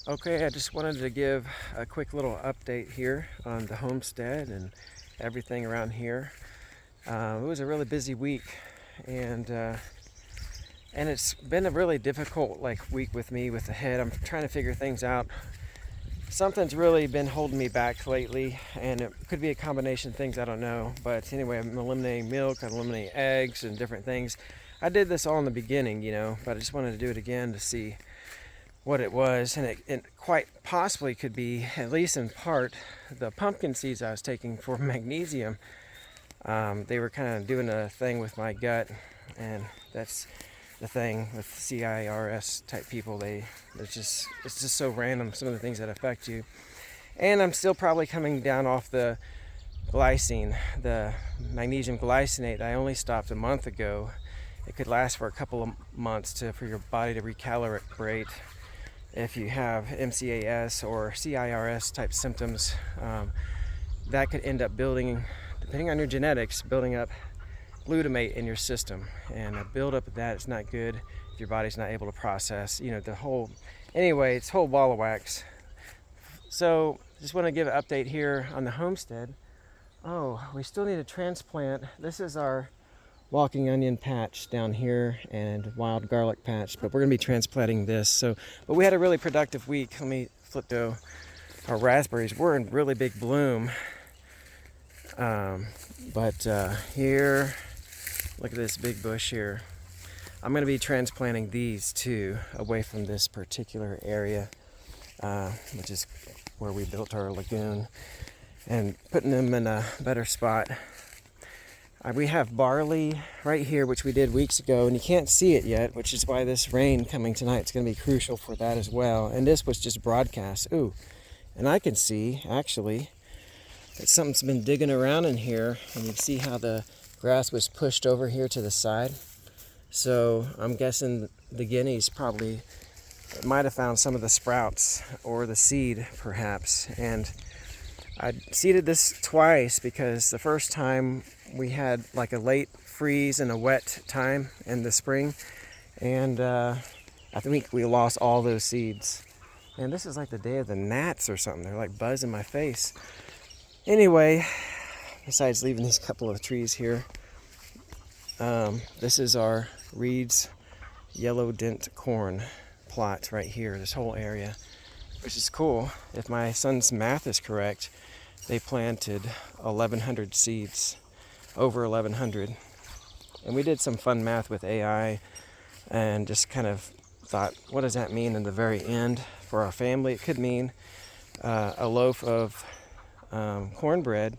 Okay, I just wanted to give a quick little update here on the homestead and everything around here. It was a really busy week, and uh, and it's been a really difficult week with me with the head. I'm trying to figure things out. Something's really been holding me back lately, and it could be a combination of things, I don't know. But anyway, I'm eliminating milk, I'm eliminating eggs, and different things. I did this all in the beginning, but I just wanted to do it again to see what it was, and it quite possibly could be, at least in part, the pumpkin seeds I was taking for magnesium. They were kind of doing a thing with my gut, and that's the thing with CIRS type people. It's just so random, some of the things that affect you. And I'm still probably coming down off the glycine, the magnesium glycinate I only stopped a month ago. It could last for a couple of months for your body to recalibrate. If you have MCAS or CIRS type symptoms, that could end up building, depending on your genetics, building up glutamate in your system. And a buildup of that is not good if your body's not able to process, anyway, it's a whole ball of wax. So just want to give an update here on the homestead. Oh, we still need a transplant. This is our walking onion patch down here and wild garlic patch, but we're going to be transplanting this. But we had a really productive week. Let me flip to our raspberries. We're in really big bloom. Here, look at this big bush here. I'm going to be transplanting these too away from this particular area, which is where we built our lagoon, and putting them in a better spot. We have barley right here, which we did weeks ago, and you can't see it yet, which is why this rain coming tonight is going to be crucial for that as well. And this was just broadcast. Ooh, and I can see, actually, that something's been digging around in here, and you see how the grass was pushed over here to the side. So I'm guessing the guineas probably might have found some of the sprouts or the seed, perhaps. And I seeded this twice because the first time we had like a late freeze and a wet time in the spring, and I think we lost all those seeds. And this is like the day of the gnats or something. They're like buzzing my face. Anyway, besides leaving these couple of trees here, this is our Reed's yellow dent corn plot right here, this whole area, which is cool. If my son's math is correct, they planted 1,100 seeds, over 1,100. And we did some fun math with AI and just kind of thought, what does that mean in the very end for our family? It could mean a loaf of cornbread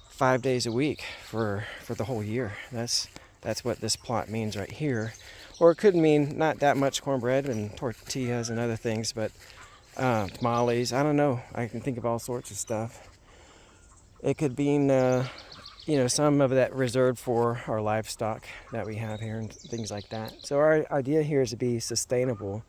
5 days a week for the whole year. That's what this plot means right here. Or it could mean not that much cornbread and tortillas and other things, but tamales. I don't know. I can think of all sorts of stuff. It could mean, some of that reserved for our livestock that we have here and things like that. So our idea here is to be sustainable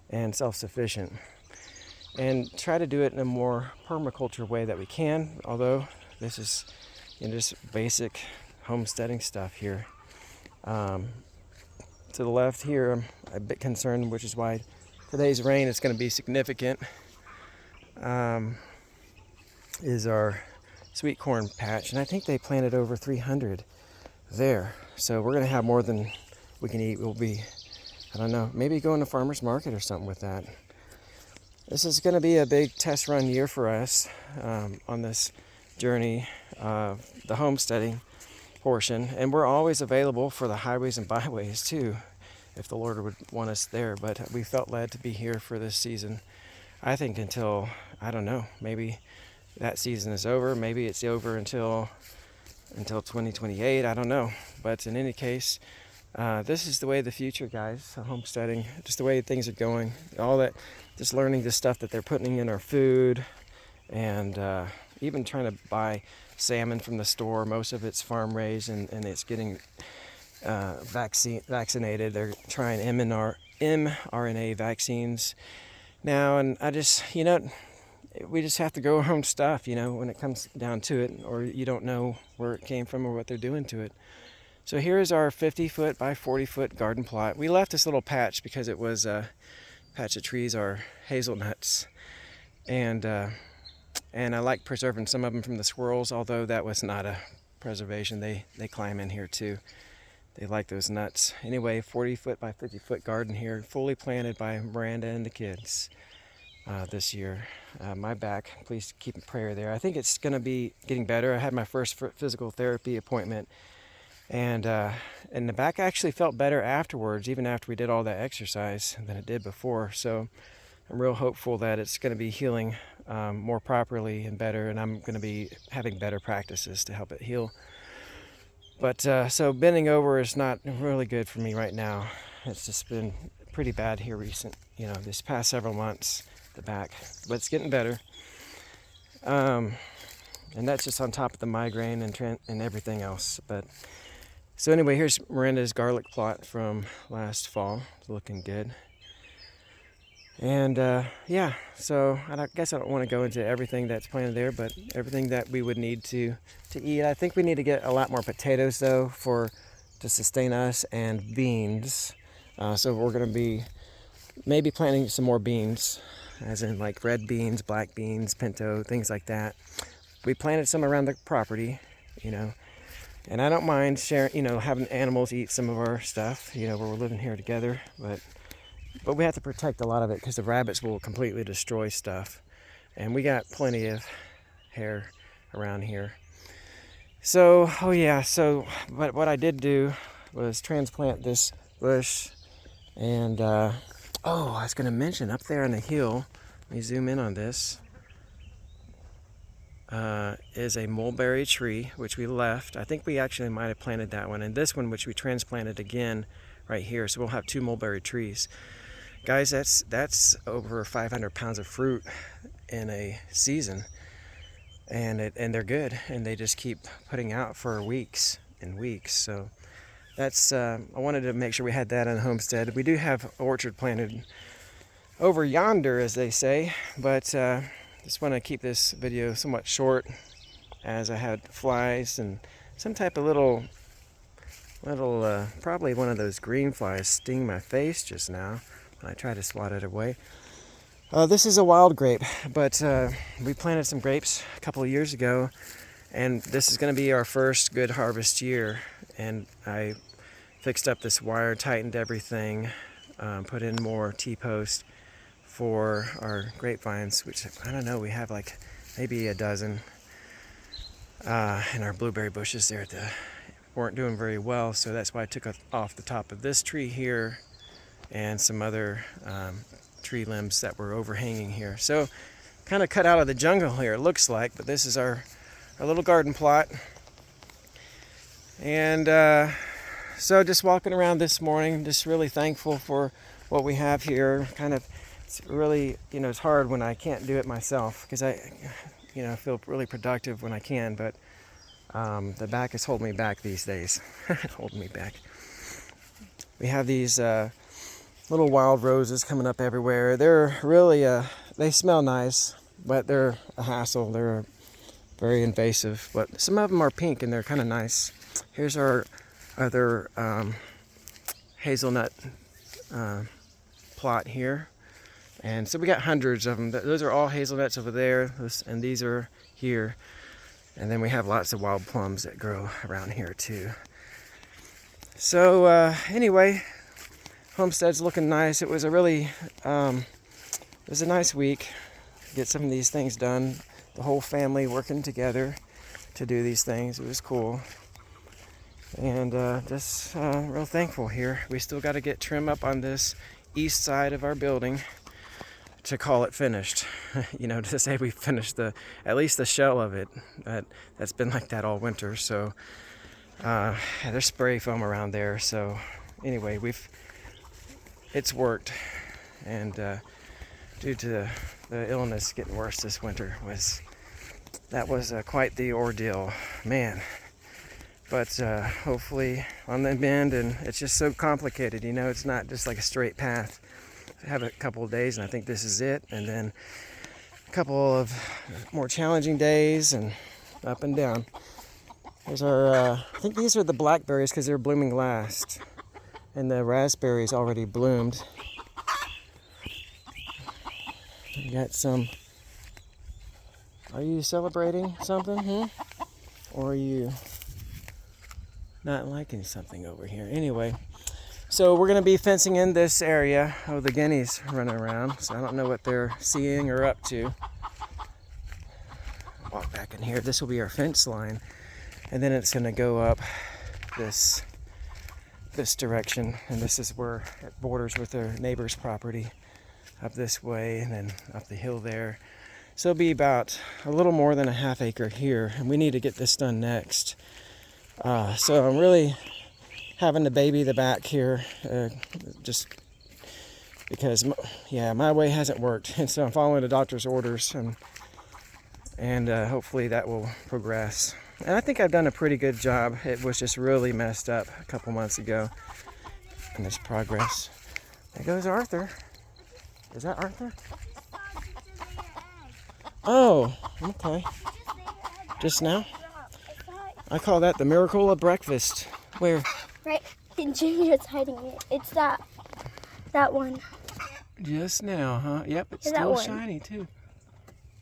and self-sufficient, and try to do it in a more permaculture way that we can. Although this is just basic homesteading stuff here. To the left here, I'm a bit concerned, which is why today's rain is going to be significant, is our sweet corn patch. And I think they planted over 300 there. So we're going to have more than we can eat. We'll be, I don't know, maybe going to farmer's market or something with that. This is going to be a big test run year for us on this journey of the homesteading portion, and we're always available for the highways and byways too, if the Lord would want us there. But we felt led to be here for this season. I think until, I don't know, maybe that season is over. Maybe it's over until 2028. I don't know. But in any case, this is the way of the future, guys. Homesteading, just the way things are going. All that, just learning the stuff that they're putting in our food, and even trying to buy salmon from the store. Most of it's farm raised, and it's getting vaccinated. They're trying mRNA vaccines now, and I just, we just have to grow our own stuff, when it comes down to it, or you don't know where it came from or what they're doing to it. So here is our 50-foot by 40-foot garden plot. We left this little patch because it was patch of trees are hazelnuts, and I like preserving some of them from the squirrels, although that was not a preservation. They climb in here too. They like those nuts. Anyway, 40-foot by 50-foot garden here, fully planted by Miranda and the kids this year. My back, please keep in prayer there. I think it's going to be getting better. I had my first physical therapy appointment, and the back actually felt better afterwards, even after we did all that exercise, than it did before. So I'm real hopeful that it's going to be healing more properly and better, and I'm going to be having better practices to help it heal. But so bending over is not really good for me right now. It's just been pretty bad here this past several months, the back, but it's getting better. And that's just on top of the migraine and everything else. But so anyway, here's Miranda's garlic plot from last fall. It's looking good. And yeah, so I guess I don't want to go into everything that's planted there, but everything that we would need to eat. I think we need to get a lot more potatoes though to sustain us, and beans. So we're going to be maybe planting some more beans, as in like red beans, black beans, pinto, things like that. We planted some around the property, and I don't mind sharing, having animals eat some of our stuff, where we're living here together, but we have to protect a lot of it because the rabbits will completely destroy stuff. And we got plenty of hair around here. So, but what I did do was transplant this bush. And, I was going to mention up there on the hill, let me zoom in on this, is a mulberry tree, which we left. I think we actually might have planted that one. And this one, which we transplanted again right here. So we'll have 2 mulberry trees. Guys, that's over 500 pounds of fruit in a season, and they're good, and they just keep putting out for weeks and weeks. So that's I wanted to make sure we had that on the homestead. We do have orchard planted over yonder, as they say, but just want to keep this video somewhat short, as I had flies and some type of little probably one of those green flies sting my face just now. I try to swat it away. This is a wild grape, but we planted some grapes a couple of years ago, and this is going to be our first good harvest year. And I fixed up this wire, tightened everything, put in more T-post for our grapevines, which I don't know, we have like maybe a dozen. And our blueberry bushes there weren't doing very well, so that's why I took off the top of this tree here and some other tree limbs that were overhanging here. So kind of cut out of the jungle here, it looks like, but this is our little garden plot. And so just walking around this morning, just really thankful for what we have here. It's really, it's hard when I can't do it myself, because I feel really productive when I can, but the back is holding me back these days. Holding me back. We have these little wild roses coming up everywhere. They're really, they smell nice, but they're a hassle. They're very invasive, but some of them are pink and they're kind of nice. Here's our other hazelnut plot here. And so we got hundreds of them. Those are all hazelnuts over there, and these are here. And then we have lots of wild plums that grow around here too. So anyway, homestead's looking nice. It was a really, it was a nice week. Get some of these things done. The whole family working together to do these things. It was cool. And just real thankful here. We still got to get trim up on this east side of our building to call it finished. To say we finished at least the shell of it. That's been like that all winter. So there's spray foam around there. So anyway, it's worked, and due to the illness getting worse this winter, was quite the ordeal, man. But hopefully on the mend, and it's just so complicated, it's not just like a straight path. I have a couple of days, and I think this is it, and then a couple of more challenging days, and up and down. Here's our, I think these are the blackberries because they're blooming last. And the raspberries already bloomed. You got some. Are you celebrating something, or are you not liking something over here? Anyway, so we're going to be fencing in this area. Oh, the guineas running around, so I don't know what they're seeing or up to. Walk back in here. This will be our fence line, and then it's going to go up this direction, and this is where it borders with their neighbor's property up this way, and then up the hill there. So it'll be about a little more than a half acre here, and we need to get this done next. So I'm really having to baby the back here, just because, my way hasn't worked, and so I'm following the doctor's orders, and hopefully that will progress. And I think I've done a pretty good job. It was just really messed up a couple months ago, and there's progress. There goes Arthur. Is that Arthur? Oh, okay. Just now? I call that the miracle of breakfast. Where? Right, and Junior's hiding it. It's that one. Just now, huh? Yep, it's still shiny too.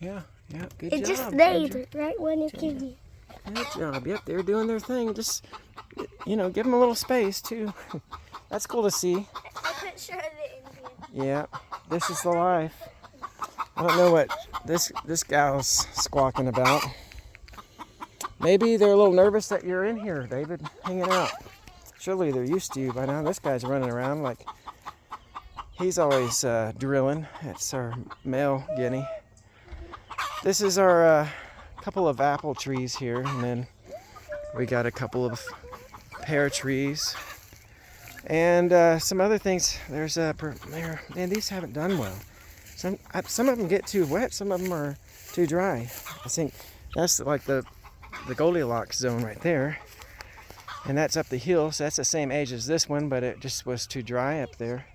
Yeah, good job. It just laid right when it came here. Good job. Yep, they're doing their thing. Just, give them a little space too. That's cool to see. I couldn't show the Indian. Yeah, this is the life. I don't know what this gal's squawking about. Maybe they're a little nervous that you're in here, David, hanging out. Surely they're used to you by now. This guy's running around like he's always drilling. It's our male guinea. This is our couple of apple trees here, and then we got a couple of pear trees and some other things. There's man, these haven't done well. Some of them get too wet, some of them are too dry. I think that's like the Goldilocks zone right there, and that's up the hill, so that's the same age as this one, but it just was too dry up there.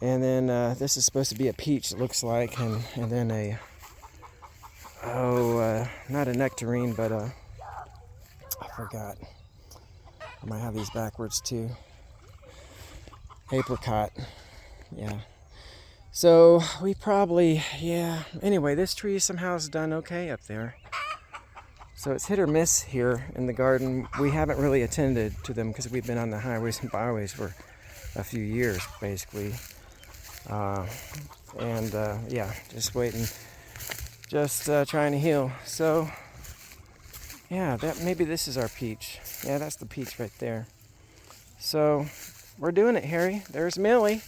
And then this is supposed to be a peach, it looks like, and then a not a nectarine, but I forgot. I might have these backwards too. Apricot, yeah. So we probably, anyway, this tree somehow is done okay up there. So it's hit or miss here in the garden. We haven't really attended to them because we've been on the highways and byways for a few years, basically. Just waiting, just trying to heal. So, maybe this is our peach. Yeah, that's the peach right there. So, we're doing it, Harry. There's Millie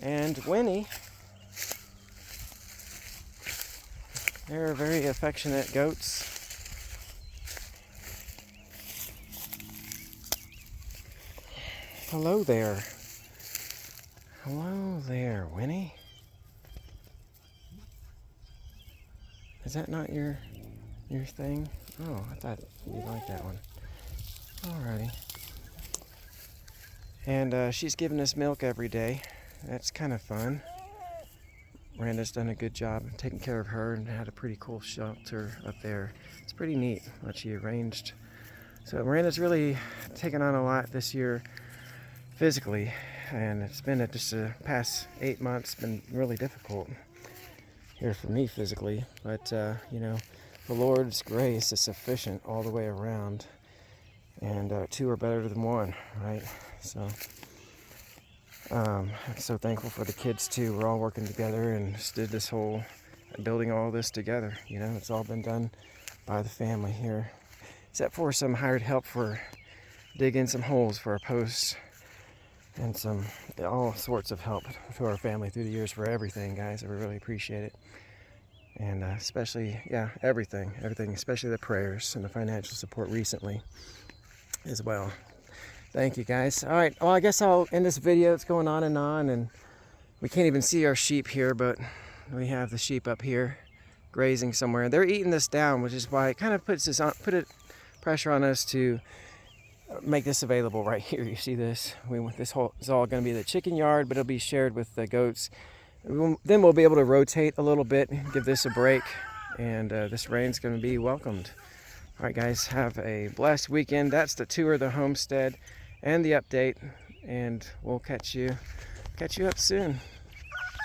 and Winnie. They're very affectionate goats. Hello there. Hello there, Winnie. Is that not your thing? Oh, I thought you'd like that one. Alrighty. And she's giving us milk every day. That's kind of fun. Miranda's done a good job taking care of her and had a pretty cool shelter up there. It's pretty neat what she arranged. So Miranda's really taken on a lot this year physically, and it's been just the past 8 months been really difficult here for me physically, but the Lord's grace is sufficient all the way around, and two are better than one, right? So I'm so thankful for the kids too. We're all working together and just did this whole building all this together. It's all been done by the family here, except for some hired help for digging some holes for our posts and some all sorts of help to our family through the years for everything, guys. I really appreciate it. And especially, everything, especially the prayers and the financial support recently as well. Thank you, guys. All right, well, I guess I'll end this video. It's going on, and we can't even see our sheep here, but we have the sheep up here grazing somewhere. They're eating this down, which is why it kind of put pressure on us to make this available right here. You see this? This whole is all going to be the chicken yard, but it'll be shared with the goats. Then we'll be able to rotate a little bit, give this a break, and this rain's going to be welcomed. All right, guys, have a blessed weekend. That's the tour of the homestead and the update, and we'll catch you up soon.